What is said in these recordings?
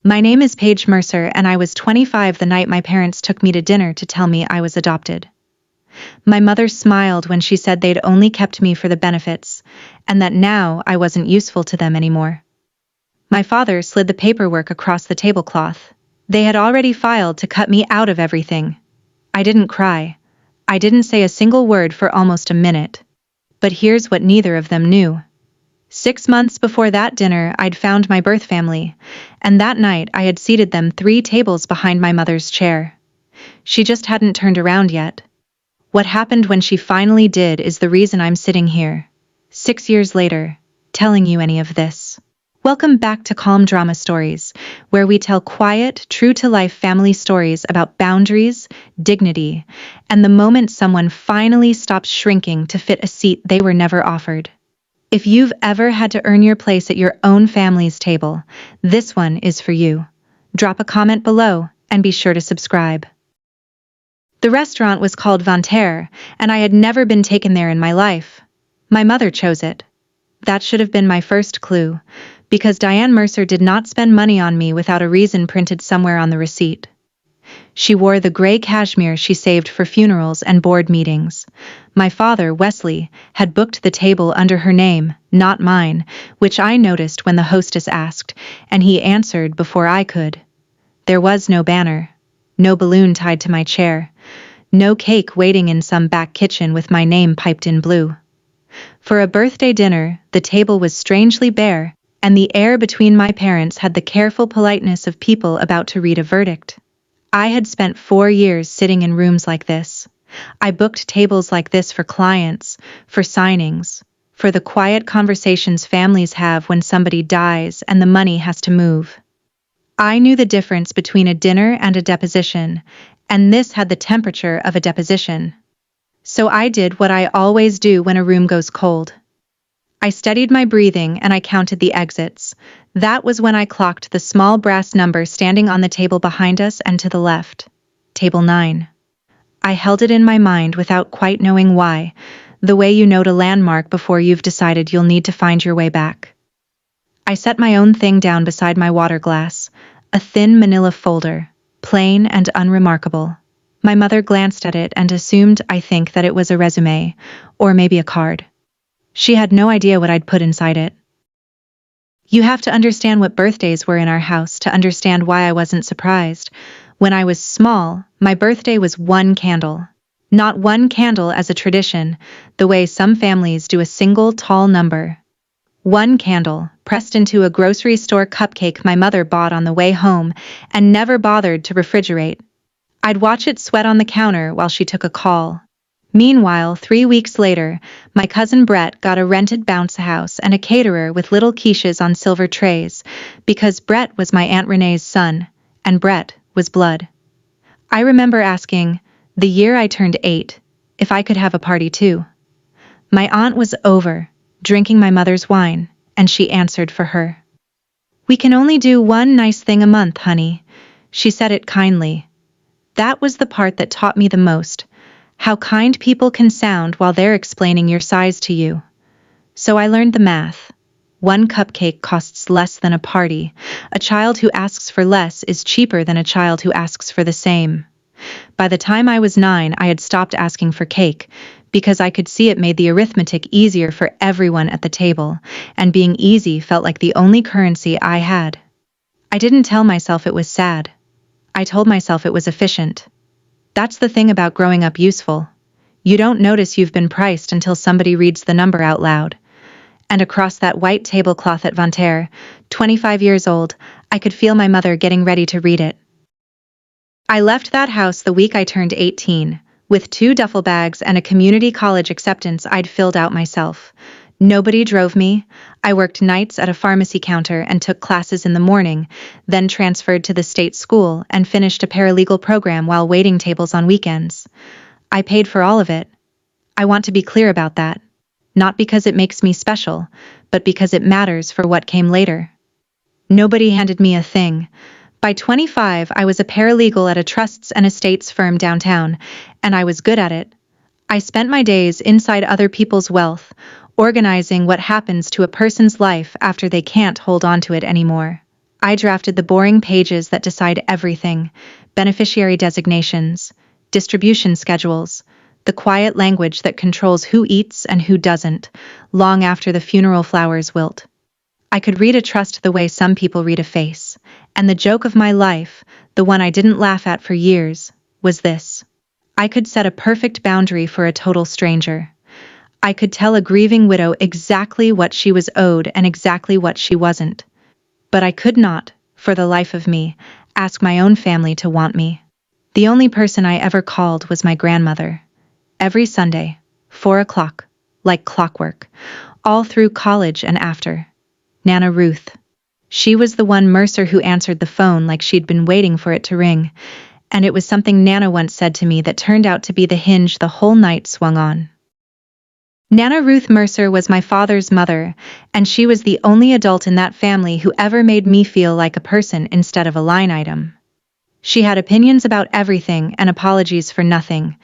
My name is Paige Mercer, and I was 25 the night my parents took me to dinner to tell me I was adopted. My mother smiled when she said they'd only kept me for the benefits, and that now I wasn't useful to them anymore. My father slid the paperwork across the tablecloth. They had already filed to cut me out of everything. I didn't cry. I didn't say a single word for almost a minute. But here's what neither of them knew. 6 months before that dinner, I'd found my birth family, and that night I had seated them 3 tables behind my mother's chair. She just hadn't turned around yet. What happened when she finally did is the reason I'm sitting here, 6 years later, telling you any of this. Welcome back to Calm Drama Stories, where we tell quiet, true-to-life family stories about boundaries, dignity, and the moment someone finally stops shrinking to fit a seat they were never offered. If you've ever had to earn your place at your own family's table, this one is for you. Drop a comment below, and be sure to subscribe. The restaurant was called Vanterre, and I had never been taken there in my life. My mother chose it. That should have been my first clue, because Diane Mercer did not spend money on me without a reason printed somewhere on the receipt. She wore the gray cashmere she saved for funerals and board meetings. My father, Wesley, had booked the table under her name, not mine, which I noticed when the hostess asked, and he answered before I could. There was no banner, no balloon tied to my chair, no cake waiting in some back kitchen with my name piped in blue. For a birthday dinner, the table was strangely bare, and the air between my parents had the careful politeness of people about to read a verdict. I had spent 4 years sitting in rooms like this. I booked tables like this for clients, for signings, for the quiet conversations families have when somebody dies and the money has to move. I knew the difference between a dinner and a deposition, and this had the temperature of a deposition. So I did what I always do when a room goes cold. I studied my breathing and I counted the exits. That was when I clocked the small brass number standing on the table behind us and to the left. Table 9. I held it in my mind without quite knowing why, the way you note a landmark before you've decided you'll need to find your way back. I set my own thing down beside my water glass, a thin manila folder, plain and unremarkable. My mother glanced at it and assumed, I think, that it was a resume, or maybe a card. She had no idea what I'd put inside it. You have to understand what birthdays were in our house to understand why I wasn't surprised. When I was small, my birthday was 1 candle. Not 1 candle as a tradition, the way some families do a single tall number. 1 candle, pressed into a grocery store cupcake my mother bought on the way home and never bothered to refrigerate. I'd watch it sweat on the counter while she took a call. Meanwhile, 3 weeks later, my cousin Brett got a rented bounce house and a caterer with little quiches on silver trays, because Brett was my Aunt Renee's son, and Brett was blood. I remember asking, the year I turned 8, if I could have a party too. My aunt was over, drinking my mother's wine, and she answered for her. We can only do 1 nice thing a month, honey. She said it kindly. That was the part that taught me the most. How kind people can sound while they're explaining your size to you. So I learned the math. 1 cupcake costs less than a party. A child who asks for less is cheaper than a child who asks for the same. By the time I was 9, I had stopped asking for cake, because I could see it made the arithmetic easier for everyone at the table, and being easy felt like the only currency I had. I didn't tell myself it was sad. I told myself it was efficient. That's the thing about growing up useful. You don't notice you've been priced until somebody reads the number out loud. And across that white tablecloth at Vanterre, 25 years old, I could feel my mother getting ready to read it. I left that house the week I turned 18, with 2 duffel bags and a community college acceptance I'd filled out myself. Nobody drove me. I worked nights at a pharmacy counter and took classes in the morning, then transferred to the state school and finished a paralegal program while waiting tables on weekends. I paid for all of it. I want to be clear about that. Not because it makes me special, but because it matters for what came later. Nobody handed me a thing. By 25, I was a paralegal at a trusts and estates firm downtown, and I was good at it. I spent my days inside other people's wealth, organizing what happens to a person's life after they can't hold on to it anymore. I drafted the boring pages that decide everything: beneficiary designations, distribution schedules, the quiet language that controls who eats and who doesn't, long after the funeral flowers wilt. I could read a trust the way some people read a face, and the joke of my life, the one I didn't laugh at for years, was this: I could set a perfect boundary for a total stranger. I could tell a grieving widow exactly what she was owed and exactly what she wasn't. But I could not, for the life of me, ask my own family to want me. The only person I ever called was my grandmother. Every Sunday, 4 o'clock, like clockwork, all through college and after. Nana Ruth. She was the one Mercer who answered the phone like she'd been waiting for it to ring, and it was something Nana once said to me that turned out to be the hinge the whole night swung on. Nana Ruth Mercer was my father's mother, and she was the only adult in that family who ever made me feel like a person instead of a line item. She had opinions about everything and apologies for nothing.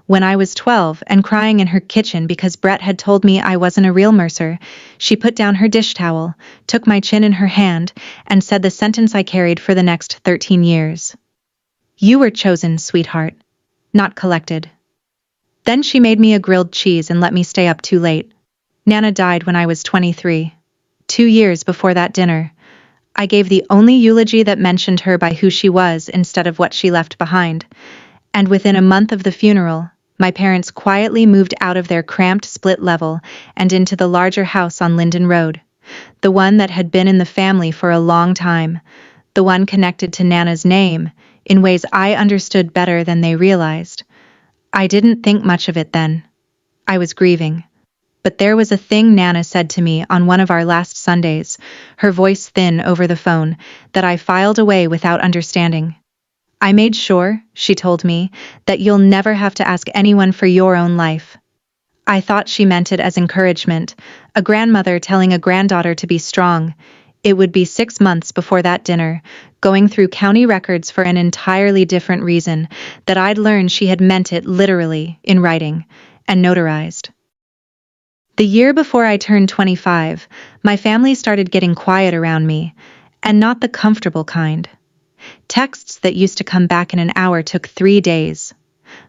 When I was 12 and crying in her kitchen because Brett had told me I wasn't a real Mercer, she put down her dish towel, took my chin in her hand, and said the sentence I carried for the next 13 years. You were chosen, sweetheart, not collected. Then she made me a grilled cheese and let me stay up too late. Nana died when I was 23. 2 years before that dinner, I gave the only eulogy that mentioned her by who she was instead of what she left behind. And within a month of the funeral, my parents quietly moved out of their cramped split level and into the larger house on Linden Road, the one that had been in the family for a long time, the one connected to Nana's name in ways I understood better than they realized. I didn't think much of it then. I was grieving. But there was a thing Nana said to me on one of our last Sundays, her voice thin over the phone, that I filed away without understanding. I made sure, she told me, that you'll never have to ask anyone for your own life. I thought she meant it as encouragement, a grandmother telling a granddaughter to be strong. It would be 6 months before that dinner, going through county records for an entirely different reason, that I'd learned she had meant it literally, in writing, and notarized. The year before I turned 25, my family started getting quiet around me, and not the comfortable kind. Texts that used to come back in an hour took 3 days.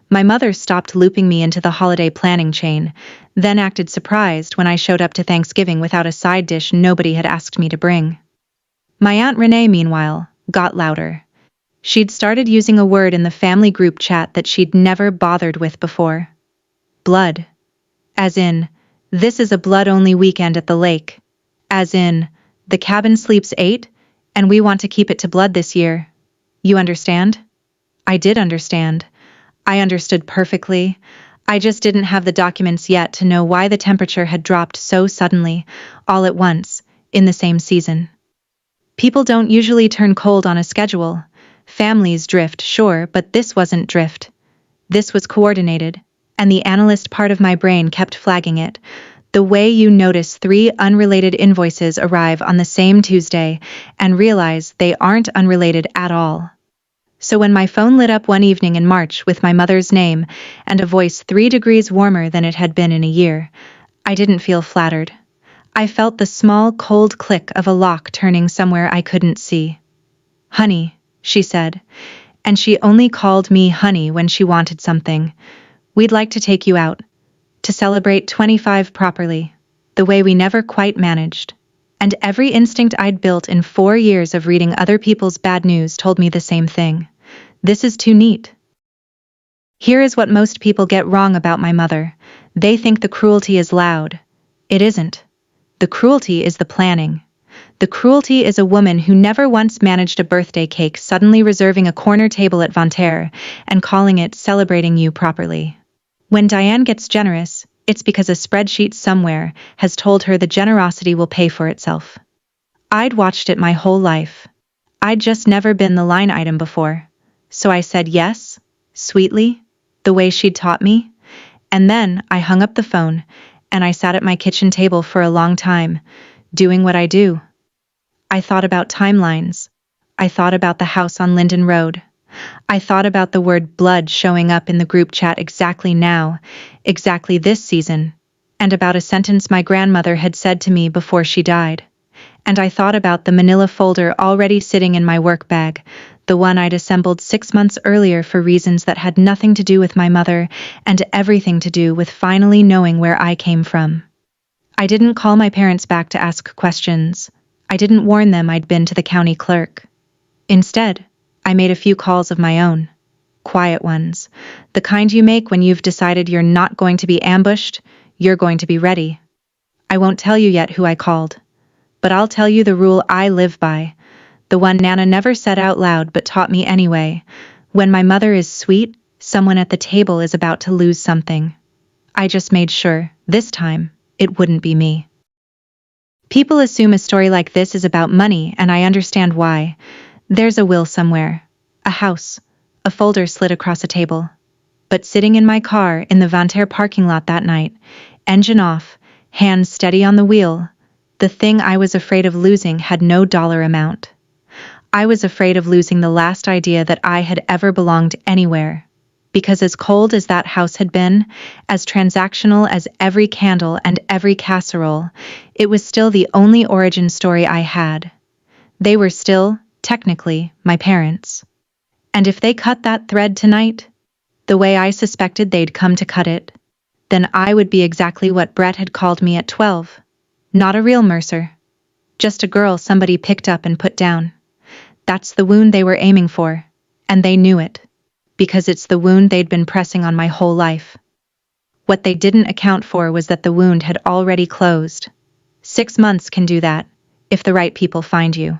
My mother stopped looping me into the holiday planning chain, then acted surprised when I showed up to Thanksgiving without a side dish nobody had asked me to bring. My Aunt Renee, meanwhile, got louder. She'd started using a word in the family group chat that she'd never bothered with before. Blood. As in, this is a blood-only weekend at the lake. As in, the cabin sleeps 8, and we want to keep it to blood this year. You understand? I did understand. I understood perfectly. I just didn't have the documents yet to know why the temperature had dropped so suddenly, all at once, in the same season. People don't usually turn cold on a schedule. Families drift, sure, but this wasn't drift. This was coordinated, and the analyst part of my brain kept flagging it. The way you notice 3 unrelated invoices arrive on the same Tuesday and realize they aren't unrelated at all. So when my phone lit up one evening in March with my mother's name and a voice 3 degrees warmer than it had been in a year, I didn't feel flattered. I felt the small, cold click of a lock turning somewhere I couldn't see. Honey, she said, and she only called me honey when she wanted something. We'd like to take you out, to celebrate 25 properly, the way we never quite managed. And every instinct I'd built in 4 years of reading other people's bad news told me the same thing. This is too neat. Here is what most people get wrong about my mother. They think the cruelty is loud. It isn't. The cruelty is the planning. The cruelty is a woman who never once managed a birthday cake suddenly reserving a corner table at Vontaire and calling it celebrating you properly. When Diane gets generous, it's because a spreadsheet somewhere has told her the generosity will pay for itself. I'd watched it my whole life. I'd just never been the line item before. So I said yes, sweetly, the way she'd taught me. And then I hung up the phone, and I sat at my kitchen table for a long time, doing what I do. I thought about timelines. I thought about the house on Linden Road. I thought about the word blood showing up in the group chat exactly now, exactly this season, and about a sentence my grandmother had said to me before she died. and I thought about the manila folder already sitting in my work bag, the one I'd assembled 6 months earlier for reasons that had nothing to do with my mother and everything to do with finally knowing where I came from. I didn't call my parents back to ask questions. I didn't warn them I'd been to the county clerk. Instead, I made a few calls of my own. Quiet ones. The kind you make when you've decided you're not going to be ambushed, you're going to be ready. I won't tell you yet who I called, but I'll tell you the rule I live by, the one Nana never said out loud but taught me anyway. When my mother is sweet, someone at the table is about to lose something. I just made sure, this time, it wouldn't be me. People assume a story like this is about money, and I understand why. There's a will somewhere, a house, a folder slid across a table. But sitting in my car in the Vanterre parking lot that night, engine off, hands steady on the wheel, the thing I was afraid of losing had no dollar amount. I was afraid of losing the last idea that I had ever belonged anywhere. Because as cold as that house had been, as transactional as every candle and every casserole, it was still the only origin story I had. They were still, technically, my parents. And if they cut that thread tonight, the way I suspected they'd come to cut it, then I would be exactly what Brett had called me at 12. Not a real Mercer. Just a girl somebody picked up and put down. That's the wound they were aiming for, and they knew it, because it's the wound they'd been pressing on my whole life. What they didn't account for was that the wound had already closed. 6 months can do that, if the right people find you.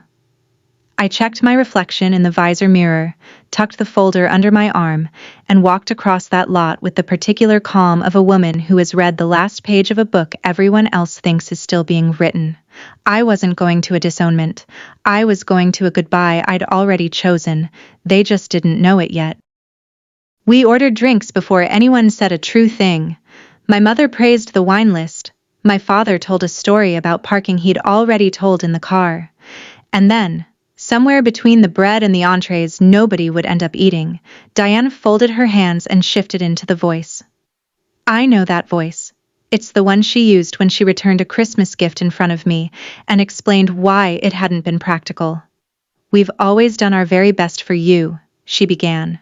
I checked my reflection in the visor mirror, tucked the folder under my arm, and walked across that lot with the particular calm of a woman who has read the last page of a book everyone else thinks is still being written. I wasn't going to a disownment. I was going to a goodbye I'd already chosen. They just didn't know it yet. We ordered drinks before anyone said a true thing. My mother praised the wine list. My father told a story about parking he'd already told in the car. And then, somewhere between the bread and the entrees nobody would end up eating, Diane folded her hands and shifted into the voice. I know that voice. It's the one she used when she returned a Christmas gift in front of me and explained why it hadn't been practical. We've always done our very best for you, she began.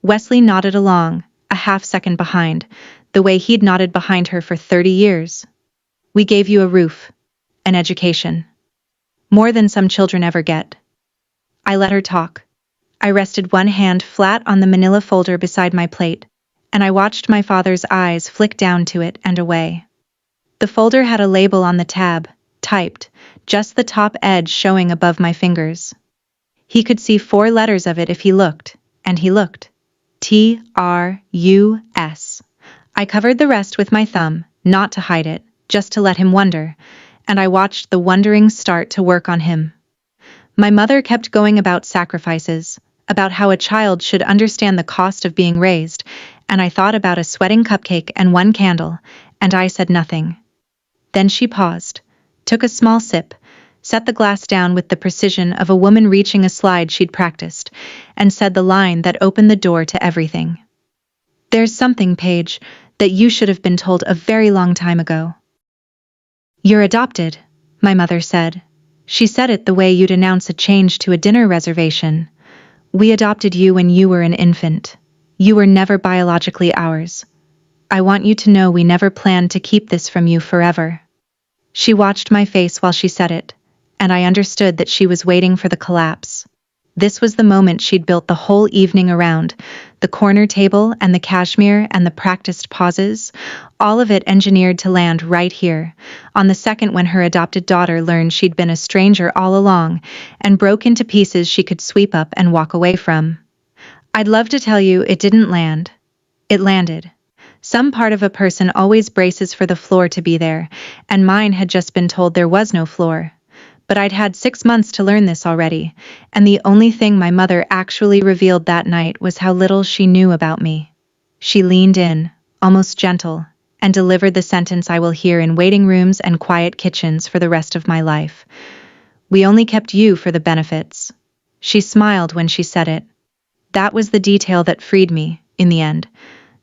Wesley nodded along, a half-second behind, the way he'd nodded behind her for 30 years. We gave you a roof, an education. More than some children ever get. I let her talk. I rested one hand flat on the manila folder beside my plate, and I watched my father's eyes flick down to it and away. The folder had a label on the tab, typed, just the top edge showing above my fingers. He could see 4 letters of it if he looked, and he looked. T-R-U-S. I covered the rest with my thumb, not to hide it, just to let him wonder, and I watched the wondering start to work on him. My mother kept going about sacrifices, about how a child should understand the cost of being raised, and I thought about a sweating cupcake and 1 candle, and I said nothing. Then she paused, took a small sip, set the glass down with the precision of a woman reaching a slide she'd practiced, and said the line that opened the door to everything. There's something, Paige, that you should have been told a very long time ago. You're adopted, my mother said. She said it the way you'd announce a change to a dinner reservation. We adopted you when you were an infant. You were never biologically ours. I want you to know we never planned to keep this from you forever. She watched my face while she said it, and I understood that she was waiting for the collapse. This was the moment she'd built the whole evening around, the corner table and the cashmere and the practiced pauses, all of it engineered to land right here, on the second when her adopted daughter learned she'd been a stranger all along and broke into pieces she could sweep up and walk away from. I'd love to tell you it didn't land. It landed. Some part of a person always braces for the floor to be there, and mine had just been told there was no floor. But I'd had 6 months to learn this already, and the only thing my mother actually revealed that night was how little she knew about me. She leaned in, almost gentle, and delivered the sentence I will hear in waiting rooms and quiet kitchens for the rest of my life. We only kept you for the benefits. She smiled when she said it. That was the detail that freed me, in the end.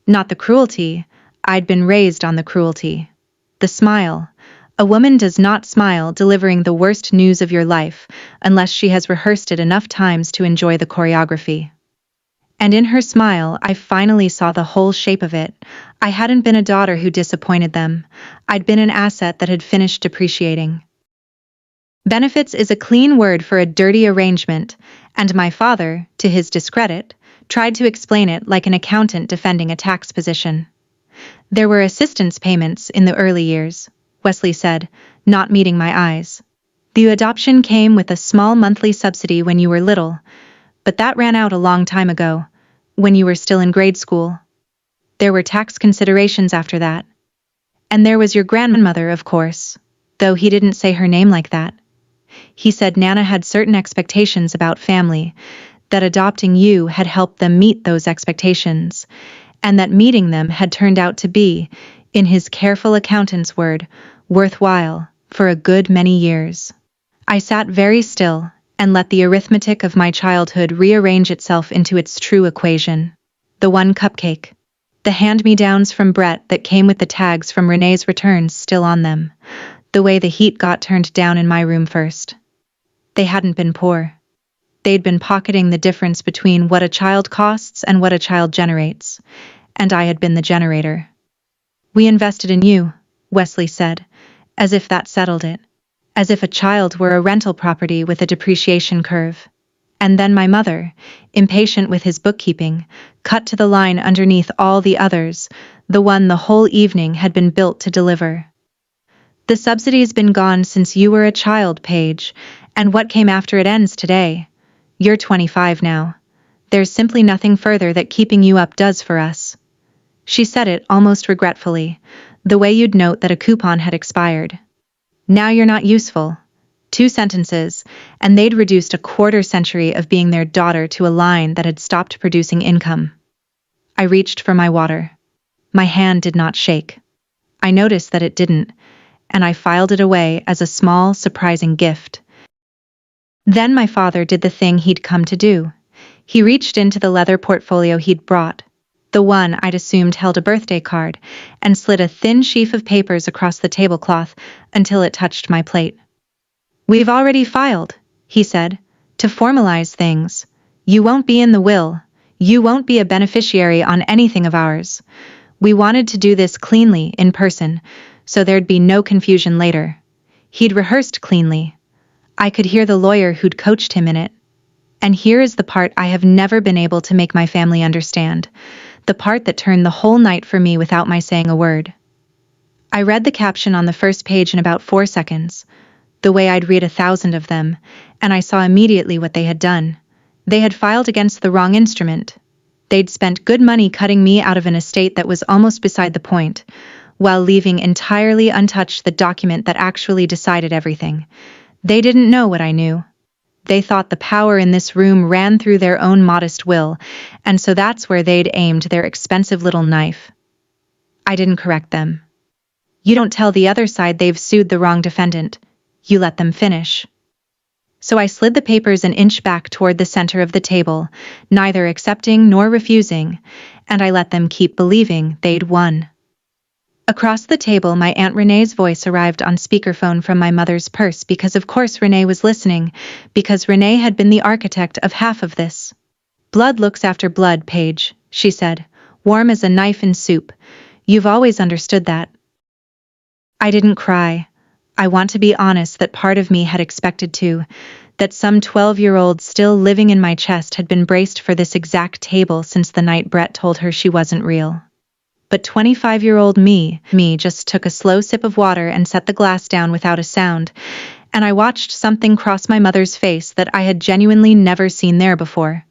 Not the cruelty. I'd been raised on the cruelty. The smile. A woman does not smile delivering the worst news of your life unless she has rehearsed it enough times to enjoy the choreography. And in her smile, I finally saw the whole shape of it. I hadn't been a daughter who disappointed them. I'd been an asset that had finished depreciating. Benefits is a clean word for a dirty arrangement, and my father, to his discredit, tried to explain it like an accountant defending a tax position. There were assistance payments in the early years, Wesley said, not meeting my eyes. The adoption came with a small monthly subsidy when you were little, but that ran out a long time ago, when you were still in grade school. There were tax considerations after that. And there was your grandmother, of course, though he didn't say her name like that. He said Nana had certain expectations about family, that adopting you had helped them meet those expectations, and that meeting them had turned out to be, in his careful accountant's word, worthwhile for a good many years. I sat very still and let the arithmetic of my childhood rearrange itself into its true equation. The one cupcake. The hand-me-downs from Brett that came with the tags from Renee's returns still on them. The way the heat got turned down in my room first. They hadn't been poor. They'd been pocketing the difference between what a child costs and what a child generates. And I had been the generator. We invested in you, Wesley said, as if that settled it. As if a child were a rental property with a depreciation curve. And then my mother, impatient with his bookkeeping, cut to the line underneath all the others, the one the whole evening had been built to deliver. The subsidy's been gone since you were a child, Paige, and what came after it ends today. You're 25 now. There's simply nothing further that keeping you up does for us. She said it almost regretfully, the way you'd note that a coupon had expired. Now you're not useful. 2 sentences, and they'd reduced a quarter-century of being their daughter to a line that had stopped producing income. I reached for my water. My hand did not shake. I noticed that it didn't, and I filed it away as a small, surprising gift. Then my father did the thing he'd come to do. He reached into the leather portfolio he'd brought, the one I'd assumed held a birthday card, and slid a thin sheaf of papers across the tablecloth until it touched my plate. We've already filed, he said, to formalize things. You won't be in the will. You won't be a beneficiary on anything of ours. We wanted to do this cleanly, in person, so there'd be no confusion later. He'd rehearsed cleanly. I could hear the lawyer who'd coached him in it. And here is the part I have never been able to make my family understand. The part that turned the whole night for me without my saying a word. I read the caption on the first page in about 4 seconds, the way I'd read 1,000 of them, and I saw immediately what they had done. They had filed against the wrong instrument. They'd spent good money cutting me out of an estate that was almost beside the point, while leaving entirely untouched the document that actually decided everything. They didn't know what I knew. They thought the power in this room ran through their own modest will, and so that's where they'd aimed their expensive little knife. I didn't correct them. You don't tell the other side they've sued the wrong defendant. You let them finish. So I slid the papers an inch back toward the center of the table, neither accepting nor refusing, and I let them keep believing they'd won. Across the table, my Aunt Renee's voice arrived on speakerphone from my mother's purse because of course Renee was listening, because Renee had been the architect of half of this. Blood looks after blood, Paige, she said, warm as a knife in soup. You've always understood that. I didn't cry. I want to be honest that part of me had expected to, that some 12-year-old still living in my chest had been braced for this exact table since the night Brett told her she wasn't real. But 25-year-old me just took a slow sip of water and set the glass down without a sound, and I watched something cross my mother's face that I had genuinely never seen there before.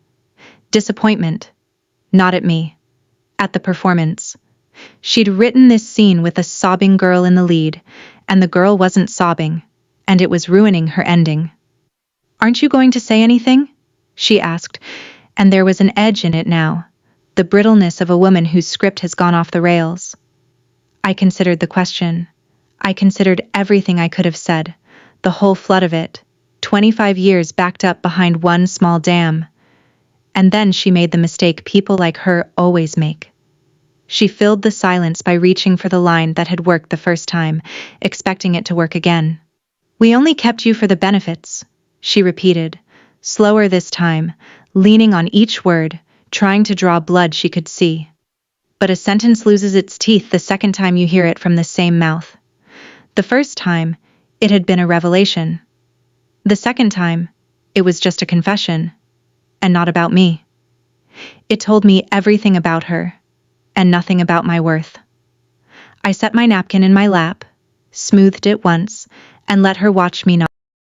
Disappointment. Not at me. At the performance. She'd written this scene with a sobbing girl in the lead, and the girl wasn't sobbing, and it was ruining her ending. Aren't you going to say anything? She asked, and there was an edge in it now. The brittleness of a woman whose script has gone off the rails. I considered the question. I considered everything I could have said, the whole flood of it, 25 years backed up behind one small dam. And then she made the mistake people like her always make. She filled the silence by reaching for the line that had worked the first time, expecting it to work again. "We only kept you for the benefits," she repeated, slower this time, leaning on each word, trying to draw blood she could see. But a sentence loses its teeth the second time you hear it from the same mouth. The first time, it had been a revelation. The second time, it was just a confession, and not about me. It told me everything about her, and nothing about my worth. I set my napkin in my lap, smoothed it once, and let her watch me not.